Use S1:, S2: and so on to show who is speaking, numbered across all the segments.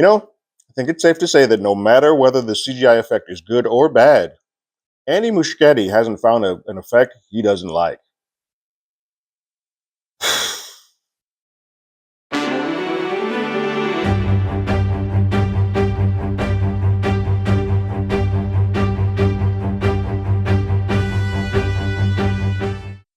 S1: I think it's safe to say that no matter whether the CGI effect is good or bad, Andy Muschietti hasn't found an effect he doesn't like.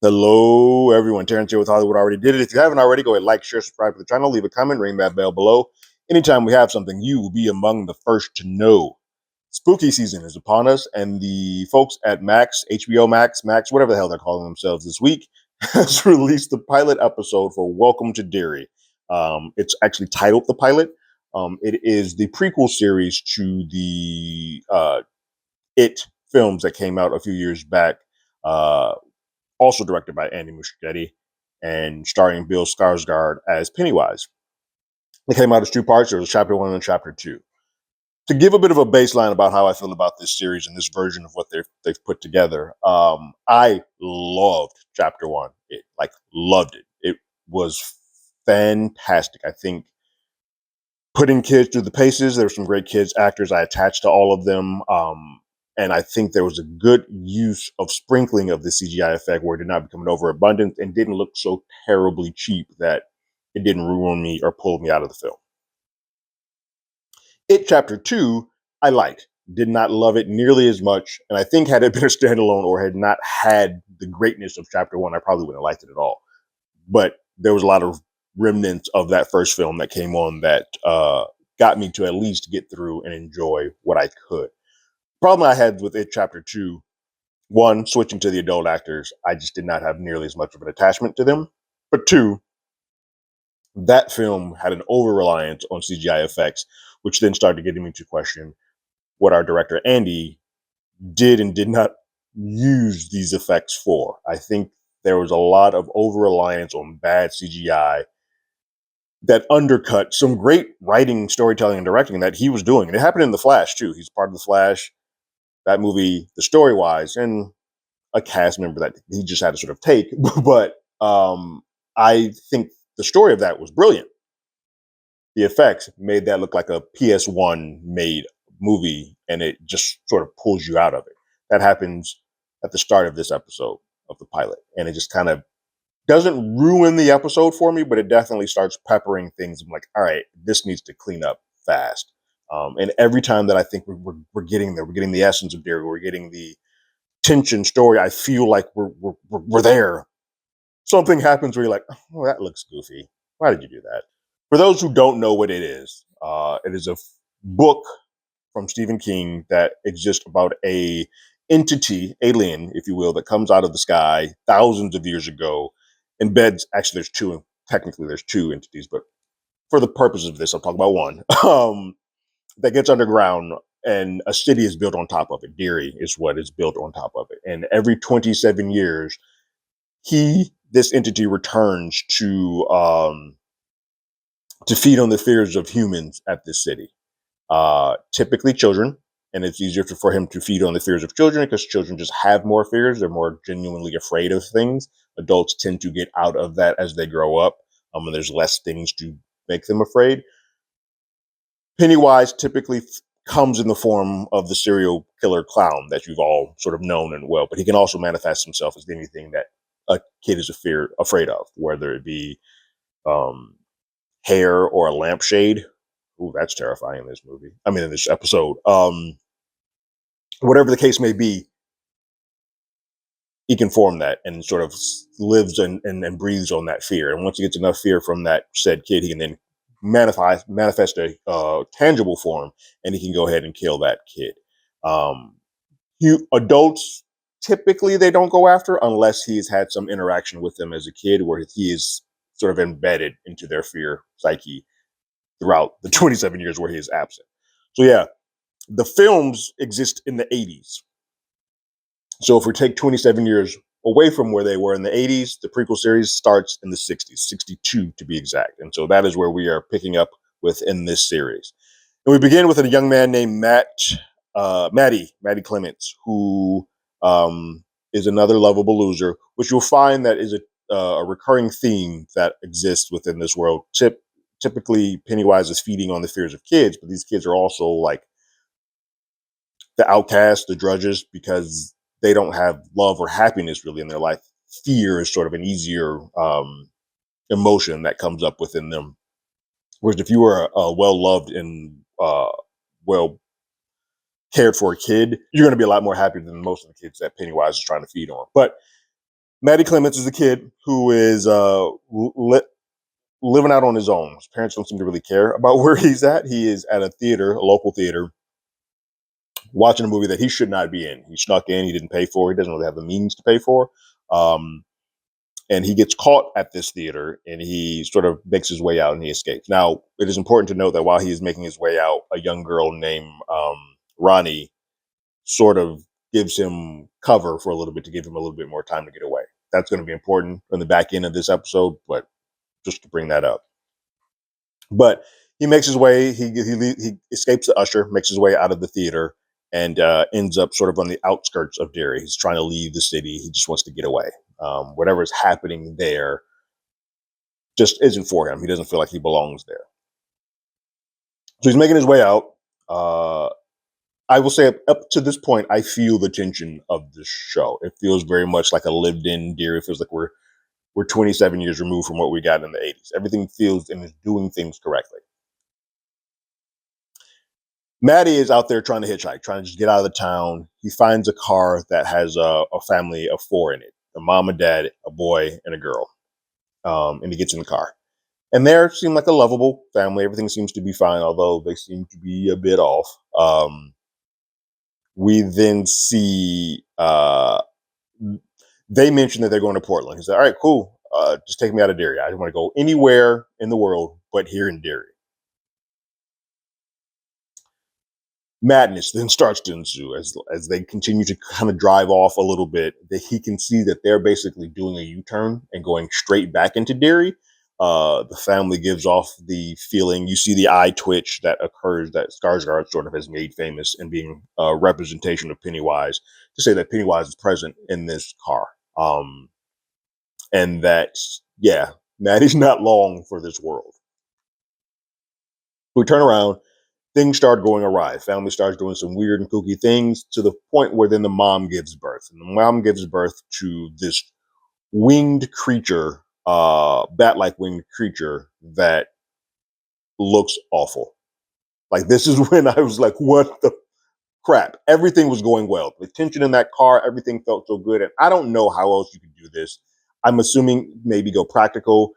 S1: Hello, everyone. Terrence here with Hollywood Already Did It. If you haven't already, go ahead, like, share, subscribe to the channel, leave a comment, ring that bell below. Anytime we have something, you will be among the first to know. Spooky season is upon us, and the folks at Max, HBO Max, whatever the hell they're calling themselves this week, has released the pilot episode for Welcome to Derry. It's actually titled The Pilot. It is the prequel series to the It films that came out a few years back. Also directed by Andy Muschietti and starring Bill Skarsgård as Pennywise. It came out as two parts. There was chapter 1 and chapter 2. To give a bit of a baseline about how I feel about this series and this version of what they've put together, I loved chapter 1. Loved it. It was fantastic. I think putting kids through the paces. There were some great kids actors. I attached to all of them. And I think there was a good use of sprinkling of the CGI effect where it did not become an overabundance and didn't look so terribly cheap that it didn't ruin me or pull me out of the film. It Chapter 2, I liked. Did not love it nearly as much. And I think had it been a standalone or had not had the greatness of Chapter 1, I probably wouldn't have liked it at all. But there was a lot of remnants of that first film that came on that got me to at least get through and enjoy what I could. Problem I had with it Chapter 2, one, switching to the adult actors, I just did not have nearly as much of an attachment to them. But two, that film had an over reliance on CGI effects, which then started getting me to question what our director Andy did and did not use these effects for. I think there was a lot of over reliance on bad CGI that undercut some great writing, storytelling, and directing that he was doing. And it happened in The Flash, too. He's part of The Flash. That movie, the story wise, and a cast member that he just had to sort of take. But I think the story of that was brilliant. The effects made that look like a PS1 made movie, and it just sort of pulls you out of it. That happens at the start of this episode of the pilot, and it just kind of doesn't ruin the episode for me, but it definitely starts peppering things. I'm like, all right, this needs to clean up fast. And every time that I think we're getting there, we're getting the essence of Derry, we're getting the tension story, I feel like we're there. Something happens where you're like, oh, that looks goofy. Why did you do that? For those who don't know what it is a book from Stephen King that exists about a entity, alien, if you will, that comes out of the sky thousands of years ago, embeds. Actually, there's two. Technically, there's two entities, but for the purpose of this, I'll talk about one. That gets underground and a city is built on top of it. Derry is what is built on top of it. And every 27 years, this entity returns to feed on the fears of humans at this city. Typically children, and it's easier for him to feed on the fears of children because children just have more fears. They're more genuinely afraid of things. Adults tend to get out of that as they grow up, and there's less things to make them afraid. Pennywise typically comes in the form of the serial killer clown that you've all sort of known and well, but he can also manifest himself as anything that a kid is afraid of, whether it be hair or a lampshade. Ooh, that's terrifying in this movie. I mean, in this episode. Whatever the case may be, he can form that and sort of lives and breathes on that fear. And once he gets enough fear from that said kid, he can then manifest a tangible form, and he can go ahead and kill that kid. Adults, typically they don't go after unless he's had some interaction with them as a kid where he is sort of embedded into their fear psyche throughout the 27 years where he is absent. So yeah, the films exist in the 80s. So if we take 27 years away from where they were in the 80s, the prequel series starts in the 60s, 62 to be exact. And so that is where we are picking up within this series. And we begin with a young man named Matty Clements, who is another lovable loser, which you'll find that is a recurring theme that exists within this world. typically Pennywise is feeding on the fears of kids, but these kids are also like the outcasts, the drudges, because they don't have love or happiness really in their life. Fear is sort of an easier emotion that comes up within them. Whereas if you were a well loved and well cared for kid, you're going to be a lot more happy than most of the kids that Pennywise is trying to feed on. But Maddie Clements is a kid who is living out on his own. His parents don't seem to really care about where he's at. He is at a theater, a local theater, watching a movie that he should not be in. He snuck in, he didn't pay for, he doesn't really have the means to pay for. Um, and he gets caught at this theater and he sort of makes his way out and he escapes. Now, it is important to note that while he is making his way out, a young girl named Ronnie sort of gives him cover for a little bit to give him a little bit more time to get away. That's going to be important on the back end of this episode, but just to bring that up. But he makes his way, he escapes the usher, makes his way out of the theater, and ends up sort of on the outskirts of Derry. He's trying to leave the city. He just wants to get away. Whatever is happening there just isn't for him. He doesn't feel like he belongs there. So he's making his way out. I will say up to this point, I feel the tension of this show. It feels very much like a lived-in Derry. It feels like we're 27 years removed from what we got in the 80s. Everything feels and is doing things correctly. Maddie is out there trying to hitchhike, trying to just get out of the town. He finds a car that has a family of 4 in it, a mom and dad, a boy, and a girl. And he gets in the car. And they seem like a lovable family. Everything seems to be fine, although they seem to be a bit off. We then see they mention that they're going to Portland. He said, all right, cool. Just take me out of Derry. I don't want to go anywhere in the world but here in Derry. Madness then starts to ensue as they continue to kind of drive off a little bit. That he can see that they're basically doing a U-turn and going straight back into Derry. The family gives off the feeling. You see the eye twitch that occurs that Skarsgård sort of has made famous in being a representation of Pennywise, to say that Pennywise is present in this car. And that, yeah, Maddie's not long for this world. We turn around, things start going awry. Family starts doing some weird and kooky things to the point where then the mom gives birth. And the mom gives birth to this winged creature, bat-like winged creature that looks awful. Like, this is when I was like, what the crap? Everything was going well. The tension in that car, everything felt so good. And I don't know how else you could do this. I'm assuming maybe go practical.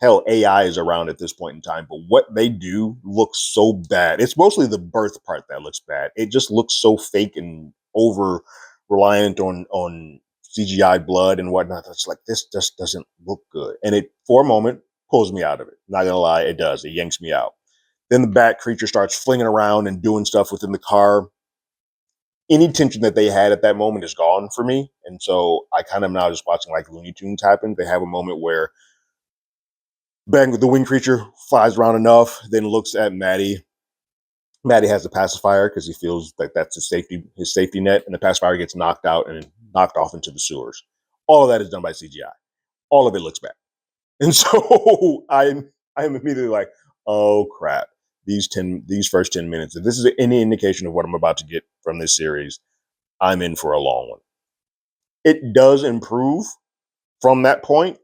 S1: Hell, AI is around at this point in time, but what they do looks so bad. It's mostly the birth part that looks bad. It just looks so fake and over reliant on CGI blood and whatnot. It's like, this just doesn't look good. And it, for a moment, pulls me out of it. Not gonna lie, it does. It yanks me out. Then the bat creature starts flinging around and doing stuff within the car. Any tension that they had at that moment is gone for me. And so I kind of now just watching like Looney Tunes happen. They have a moment where bang, the winged creature flies around enough, then looks at Maddie. Maddie has the pacifier because he feels like that's his safety net, and the pacifier gets knocked out and knocked off into the sewers. All of that is done by CGI. All of it looks bad. And so I'm immediately like, oh crap. These first 10 minutes, if this is any indication of what I'm about to get from this series, I'm in for a long one. It does improve from that point,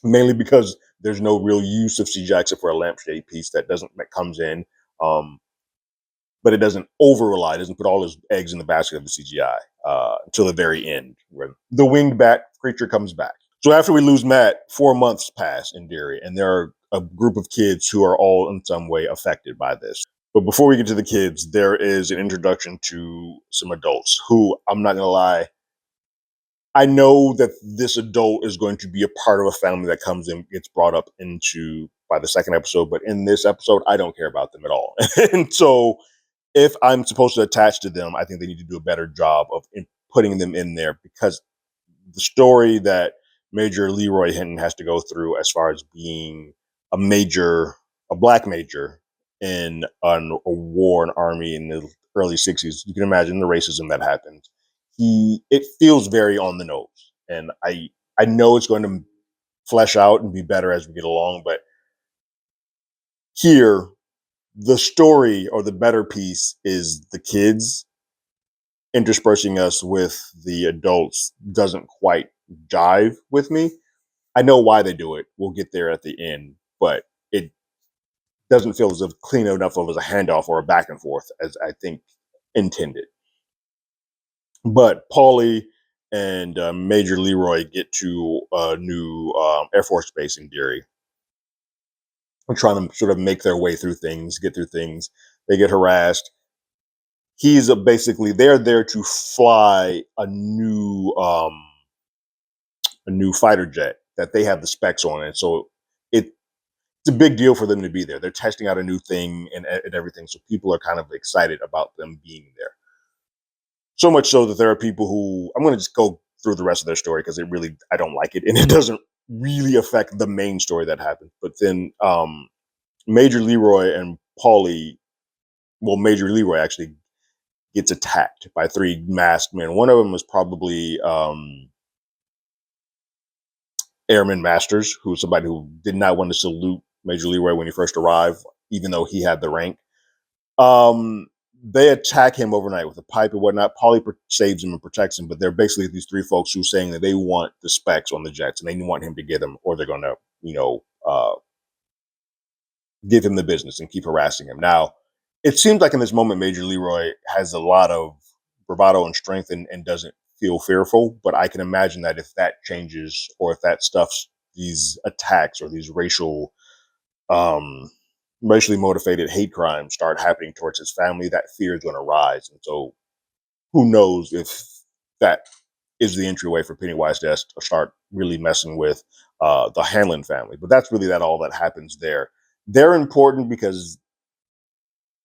S1: mainly because there's no real use of CGI except for a lampshade piece that comes in, but it doesn't over rely. It doesn't put all his eggs in the basket of the CGI until the very end, where the winged bat creature comes back. So after we lose Matt, 4 months pass in Derry, and there are a group of kids who are all in some way affected by this. But before we get to the kids, there is an introduction to some adults who, I'm not going to lie, I know that this adult is going to be a part of a family that comes in, gets brought up into by the second episode. But in this episode, I don't care about them at all. And so if I'm supposed to attach to them, I think they need to do a better job of putting them in there, because the story that Major Leroy Hinton has to go through as far as being a black major in a war, an army in the early 60s, you can imagine the racism that happens. It feels very on the nose, and I know it's going to flesh out and be better as we get along, but Here, the story or the better piece is the kids. Interspersing us with the adults doesn't quite jive with me. I know why they do it. We'll get there at the end, but it doesn't feel as if clean enough of as a handoff or a back and forth as I think intended. But Paulie and Major Leroy get to a new Air Force base in Derry and trying to sort of make their way through things, get through things. They get harassed. He's basically they're there to fly a new fighter jet that they have the specs on, and so it's a big deal for them to be there. They're testing out a new thing and everything, so people are kind of excited about them being there. So much so that there are people who I'm going to just go through the rest of their story because it really I don't like it and it doesn't really affect the main story that happens. But then Major Leroy and Paulie, well, Major Leroy actually gets attacked by three masked men. One of them was probably Airman Masters, who's somebody who did not want to salute Major Leroy when he first arrived, even though he had the rank. They attack him overnight with a pipe and whatnot. Paulie saves him and protects him, but they're basically these three folks who are saying that they want the specs on the jets and they want him to get them, or they're going to, give him the business and keep harassing him. Now, it seems like in this moment, Major Leroy has a lot of bravado and strength and doesn't feel fearful. But I can imagine that if that changes or if that stuff's these attacks or these um, racially motivated hate crimes start happening towards his family, that fear is going to rise. And so who knows if that is the entryway for Pennywise to start really messing with the Hanlon family. But that's really that all that happens there. They're important because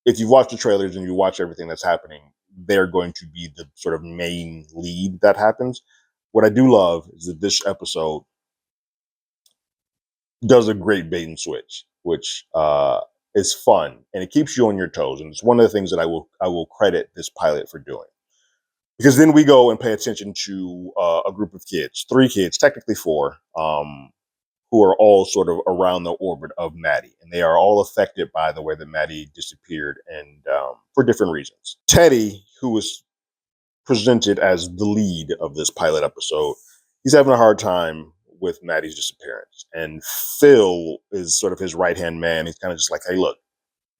S1: if you watch the trailers and you watch everything that's happening, they're going to be the sort of main lead that happens. What I do love is that this episode does a great bait and switch, which is fun and it keeps you on your toes. And it's one of the things that I will credit this pilot for doing. Because then we go and pay attention to a group of kids, three kids, technically four, who are all sort of around the orbit of Maddie. And they are all affected by the way that Maddie disappeared and for different reasons. Teddy, who was presented as the lead of this pilot episode, he's having a hard time with Maddie's disappearance. And Phil is sort of his right-hand man. He's kind of just like, hey, look,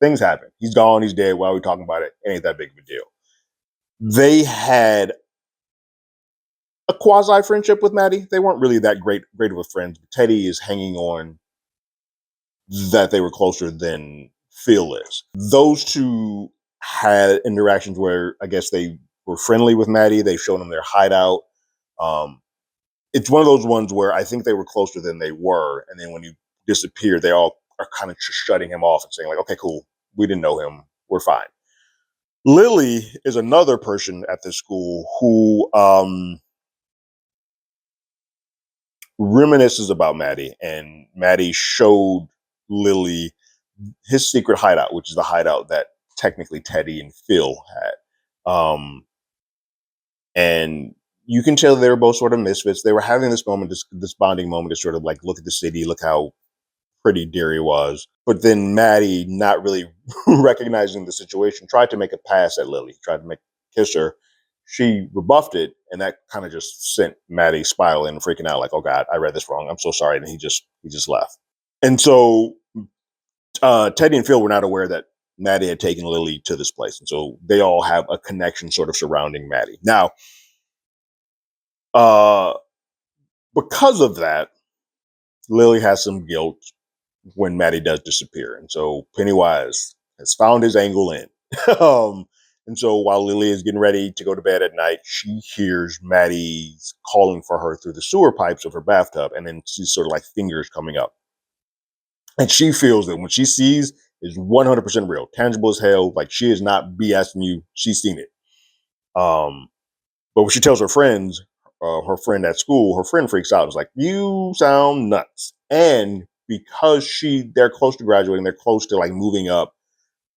S1: things happen. He's gone, he's dead. Why are we talking about it? It ain't that big of a deal. They had a quasi friendship with Maddie. They weren't really that great of a friends. But Teddy is hanging on that they were closer than Phil is. Those two had interactions where I guess they were friendly with Maddie. They showed him their hideout. Um, it's one of those ones where I think they were closer than they were, and then when he disappeared, they all are kind of just shutting him off and saying like, "Okay, cool, we didn't know him. We're fine." Lily is another person at this school who reminisces about Maddie, and Maddie showed Lily his secret hideout, which is the hideout that technically Teddy and Phil had. And you can tell they were both sort of misfits. They were having this moment, this bonding moment to sort of like look at the city, look how pretty Derry was. But then Maddie, not really recognizing the situation, tried to make a pass at Lily, tried to kiss her. She rebuffed it, and that kind of just sent Maddie spiraling and freaking out, like, "Oh God, I read this wrong. I'm so sorry." And he just left. And so Teddy and Phil were not aware that Maddie had taken Lily to this place, and so they all have a connection sort of surrounding Maddie. Now, uh, because of that, Lily has some guilt when Maddie does disappear, and so Pennywise has found his angle in. um, and so while Lily is getting ready to go to bed at night, she hears Maddie's calling for her through the sewer pipes of her bathtub, and then she's sort of like fingers coming up. And she feels that when she sees is 100% real, tangible as hell. Like she is not BSing you. She's seen it. Um, but when she tells her friends, her friend at school, her friend freaks out. It's like, you sound nuts. And because they're close to graduating, they're close to like moving up,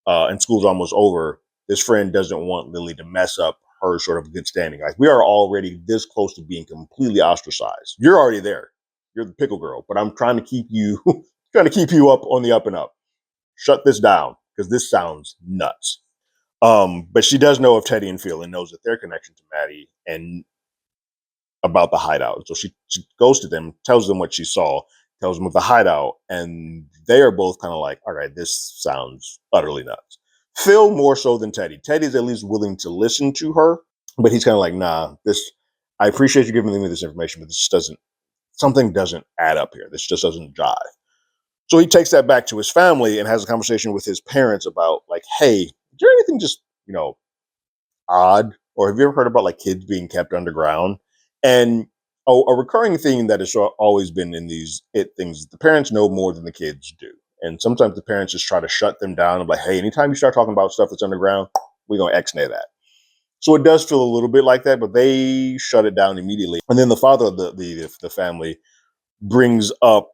S1: and school's almost over, this friend doesn't want Lily to mess up her sort of good standing. Like we are already this close to being completely ostracized. You're already there. You're the pickle girl, but I'm trying to keep you trying to keep you up on the up and up. shut this down because this sounds nuts. But she does know of Teddy and Phil and knows that their connection to Maddie and about the hideout. So she goes to them, tells them what she saw, tells them of the hideout, and they are both kind of like, all right, this sounds utterly nuts. Phil more so than Teddy. Teddy's at least willing to listen to her, but he's kind of like, nah, this, I appreciate you giving me this information, but something doesn't add up here. This just doesn't jive. So he takes that back to his family and has a conversation with his parents about like, hey, is there anything just, odd? Or have you ever heard about like kids being kept underground? And a recurring theme that has always been in these things, the parents know more than the kids do. And sometimes the parents just try to shut them down and like, hey, anytime you start talking about stuff that's underground, we're going to X-nay that. So it does feel a little bit like that, but they shut it down immediately. And then the father of the family brings up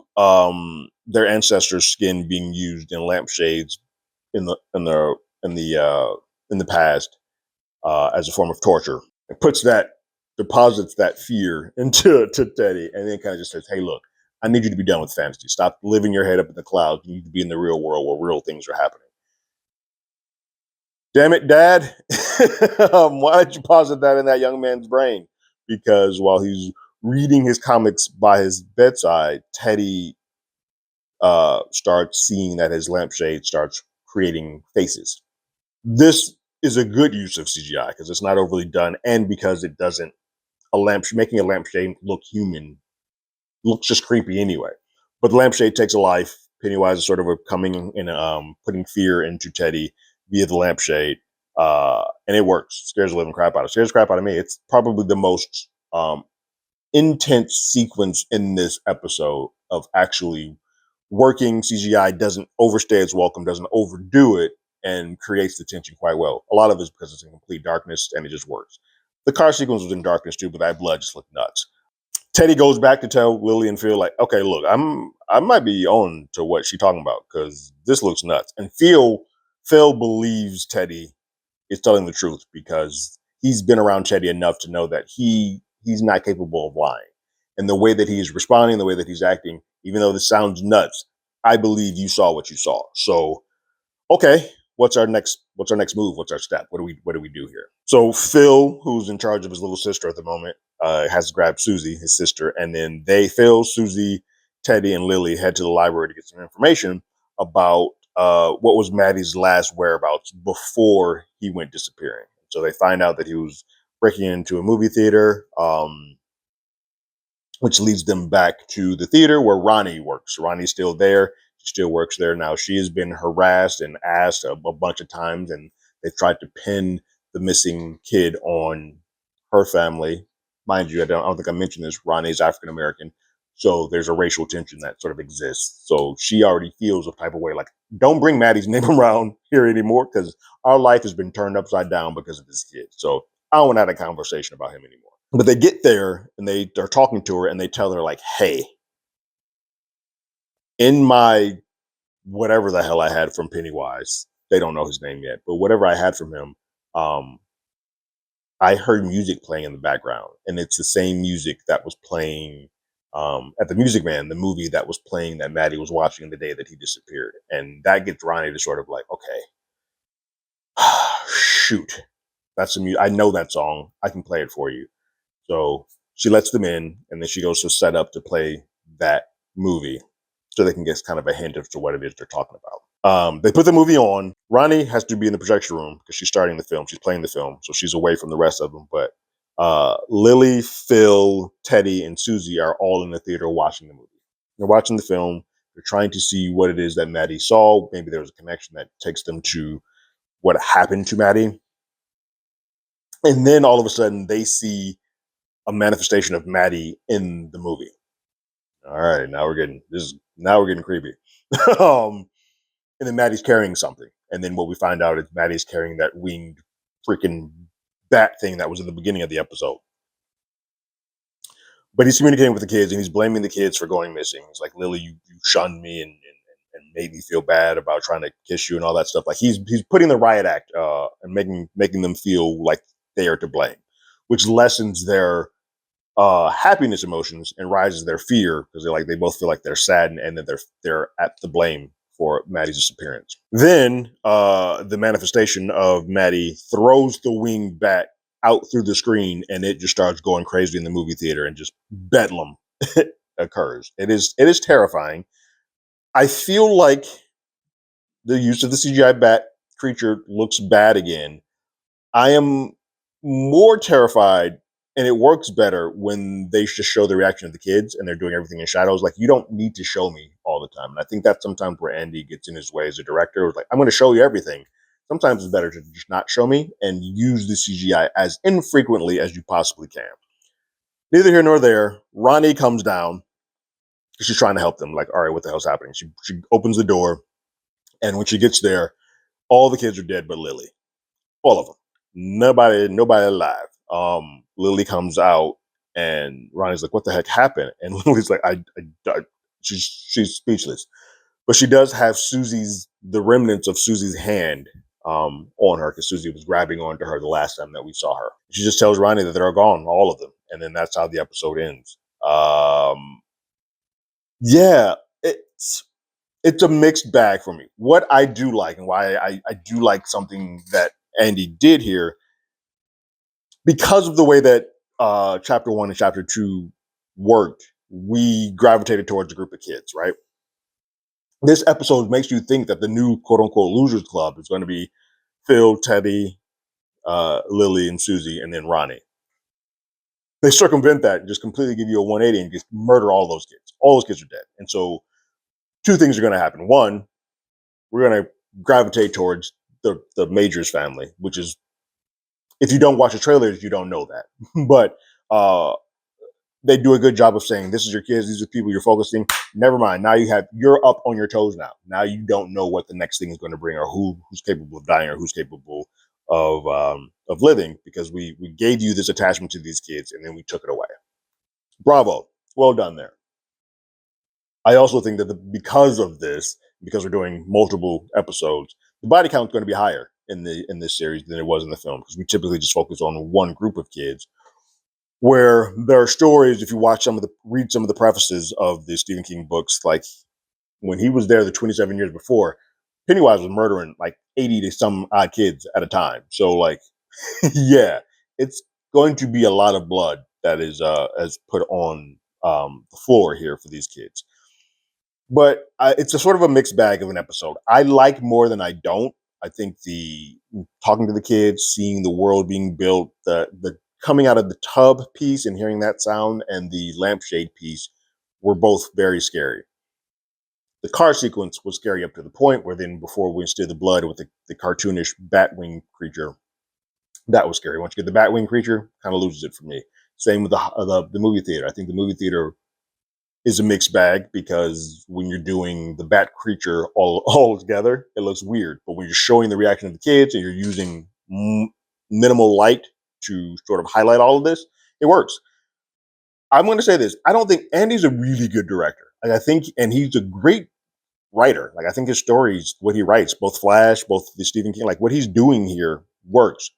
S1: their ancestors' skin being used in lampshades in the past as a form of torture. It deposits that fear into Teddy, and then kind of just says, "Hey, look, I need you to be done with fantasy. Stop living your head up in the clouds. You need to be in the real world where real things are happening." Damn it, Dad! Why did you posit that in that young man's brain? Because while he's reading his comics by his bedside, Teddy starts seeing that his lampshade starts creating faces. This is a good use of CGI because it's not overly done, and because it doesn't making a lampshade look human looks just creepy anyway. But the lampshade takes a life. Pennywise is sort of coming and putting fear into Teddy via the lampshade, and it works. Scares the living crap out of. Scares the crap out of me. It's probably the most intense sequence in this episode of actually working. CGI doesn't overstay its welcome, doesn't overdo it, and creates the tension quite well. A lot of it is because it's in complete darkness and it just works. The car sequence was in darkness too, but that blood just looked nuts. Teddy goes back to tell Lily and Phil, like, okay, look, I might be on to what she's talking about because this looks nuts. And Phil believes Teddy is telling the truth because he's been around Teddy enough to know that he's not capable of lying. And the way that he's responding, the way that he's acting, even though this sounds nuts, I believe you saw what you saw. So, okay, what's our next move? What's our step? What do we do here? So Phil, who's in charge of his little sister at the moment, has grabbed Susie, his sister, and then Phil, Susie, Teddy, and Lily head to the library to get some information about what was Maddie's last whereabouts before he went disappearing. So they find out that he was breaking into a movie theater, which leads them back to the theater where Ronnie works. Ronnie's still there. She still works there now. She has been harassed and asked a bunch of times, and they've tried to pin the missing kid on her family. Mind you, I don't think I mentioned this. Ronnie's African American, so there's a racial tension that sort of exists. So she already feels a type of way, like, don't bring Maddie's name around here anymore because our life has been turned upside down because of this kid. So I don't want to have a conversation about him anymore. But they get there and they're talking to her and they tell her, like, hey, in my whatever the hell I had from Pennywise, they don't know his name yet, but whatever I had from him, I heard music playing in the background, and it's the same music that was playing at the Music Man, the movie that was playing that Maddie was watching the day that he disappeared. And that gets Ronnie to sort of like, okay, shoot, that's I know that song. I can play it for you. So she lets them in, and then she goes to set up to play that movie so they can get kind of a hint as to what it is they're talking about. They put the movie on. Ronnie has to be in the projection room because she's starting the film. She's playing the film, so she's away from the rest of them. But Lily, Phil, Teddy, and Susie are all in the theater watching the movie. They're watching the film. They're trying to see what it is that Maddie saw. Maybe there's a connection that takes them to what happened to Maddie. And then all of a sudden, they see a manifestation of Maddie in the movie. All right, now we're getting creepy. And then Maddie's carrying something, and then what we find out is Maddie's carrying that winged freaking bat thing that was in the beginning of the episode. But he's communicating with the kids, and he's blaming the kids for going missing. He's like, Lily, you shunned me and made me feel bad about trying to kiss you and all that stuff. Like he's putting the riot act and making them feel like they are to blame, which lessens their happiness emotions and rises their fear because they both feel like they're sad and that they're at the blame for Maddie's disappearance. Then the manifestation of Maddie throws the winged bat out through the screen, and it just starts going crazy in the movie theater, and just bedlam occurs. It is terrifying. I feel like the use of the CGI bat creature looks bad again. I am more terrified, and it works better when they just show the reaction of the kids and they're doing everything in shadows. Like, you don't need to show me all the time. And I think that's sometimes where Andy gets in his way as a director. It's like, I'm going to show you everything. Sometimes it's better to just not show me and use the CGI as infrequently as you possibly can. Neither here nor there. Ronnie comes down. She's trying to help them. Like, all right, what the hell's happening? She opens the door, and when she gets there, all the kids are dead but Lily. All of them. Nobody alive. Lily comes out, and Ronnie's like, "What the heck happened?" And Lily's like, she's speechless, but she does have the remnants of Susie's hand on her, because Susie was grabbing onto her the last time that we saw her. She just tells Ronnie that they're gone, all of them, and then that's how the episode ends. Yeah, it's a mixed bag for me. What I do like, and why I do like something that Andy did here, because of the way that chapter 1 and chapter 2 worked, we gravitated towards a group of kids, right? This episode makes you think that the new quote unquote losers club is going to be Phil, Teddy, Lily, and Susie, and then Ronnie. They circumvent that and just completely give you a 180 and just murder all those kids. All those kids are dead. And so two things are going to happen. One, we're going to gravitate towards the Majors family, which is, if you don't watch the trailers, you don't know that. But they do a good job of saying, this is your kids, these are the people you're focusing. Never mind. Now you're up on your toes now. Now you don't know what the next thing is going to bring, or who's capable of dying, or who's capable of living, because we gave you this attachment to these kids and then we took it away. Bravo. Well done there. I also think that because of this, because we're doing multiple episodes, the body count is going to be higher in this series than it was in the film, because we typically just focus on one group of kids. Where there are stories, if you read some of the prefaces of the Stephen King books, like when he was there the 27 years before, Pennywise was murdering like 80 to some odd kids at a time. So like, yeah, it's going to be a lot of blood that is put on the floor here for these kids. But it's a sort of a mixed bag of an episode. I like more than I don't. I think the talking to the kids, seeing the world being built, the coming out of the tub piece and hearing that sound, and the lampshade piece were both very scary. The car sequence was scary up to the point where then, before we instilled the blood with the cartoonish Batwing creature, that was scary. Once you get the Batwing creature, kind of loses it for me. Same with the movie theater. I think the movie theater is a mixed bag, because when you're doing the bat creature all together, it looks weird. But when you're showing the reaction of the kids and you're using minimal light to sort of highlight all of this, it works. I'm going to say this. I don't think Andy's a really good director. Like, I think, and he's a great writer. Like, I think his stories, what he writes, both Flash, both the Stephen King, like what he's doing here works.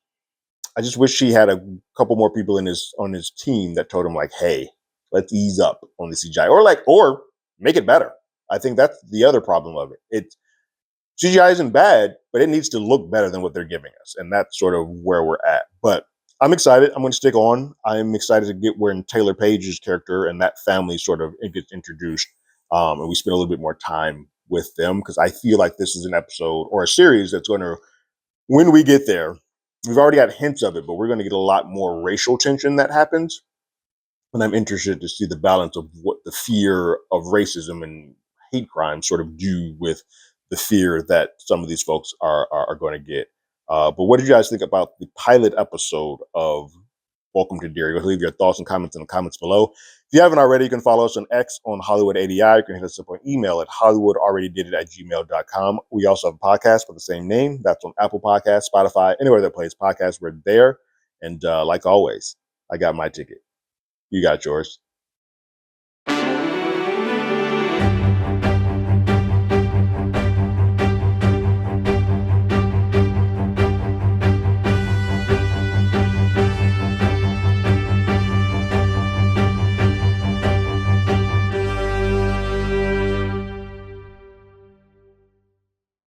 S1: I just wish he had a couple more people on his team that told him, like, hey, let's ease up on the CGI, or make it better. I think that's the other problem of it. CGI isn't bad, but it needs to look better than what they're giving us, and that's sort of where we're at. But I'm excited. I'm going to stick on. I'm excited to get where Taylor Page's character and that family sort of gets introduced, and we spend a little bit more time with them, because I feel like this is an episode or a series that's going to, when we get there, we've already got hints of it, but we're going to get a lot more racial tension that happens. And I'm interested to see the balance of what the fear of racism and hate crime sort of do with the fear that some of these folks are going to get. But what did you guys think about the pilot episode of Welcome to Derry? Leave your thoughts and comments in the comments below. If you haven't already, you can follow us on X on Hollywood80i. You can hit us up on email at hollywoodalreadydidit@gmail.com. We also have a podcast with the same name. That's on Apple Podcasts, Spotify, anywhere that plays podcasts. We're there. And like always, I got my ticket. You got yours.